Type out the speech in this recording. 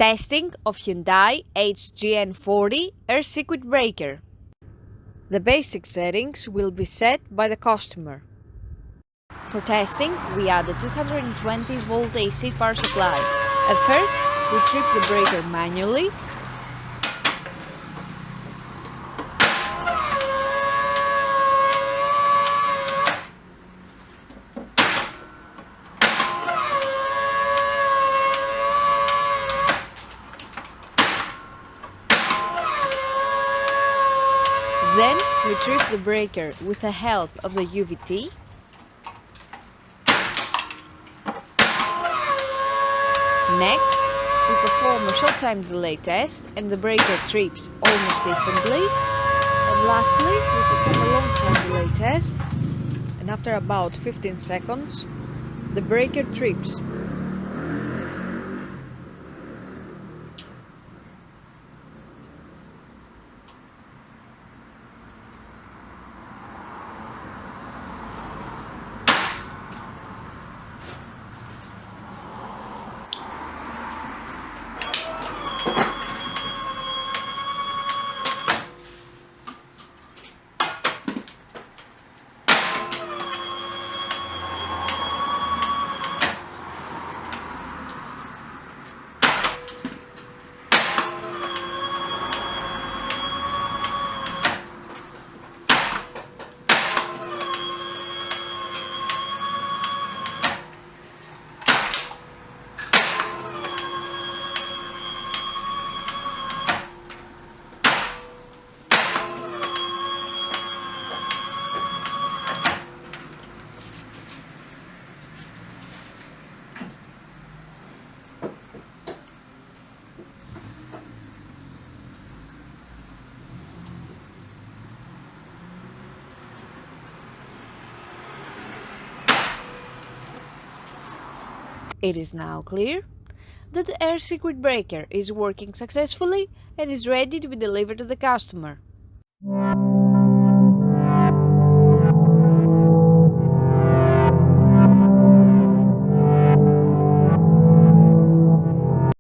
Testing of Hyundai HGN40 air circuit breaker. The basic settings will be set by the customer. For testing, we add a 220-volt AC power supply. At first, we trip the breaker manually. Then we trip the breaker with the help of the UVT. Next, we perform a short time delay test and the breaker trips almost instantly. And lastly, we perform a long time delay test and after about 15 seconds, the breaker trips. It is now clear that the air circuit breaker is working successfully and is ready to be delivered to the customer.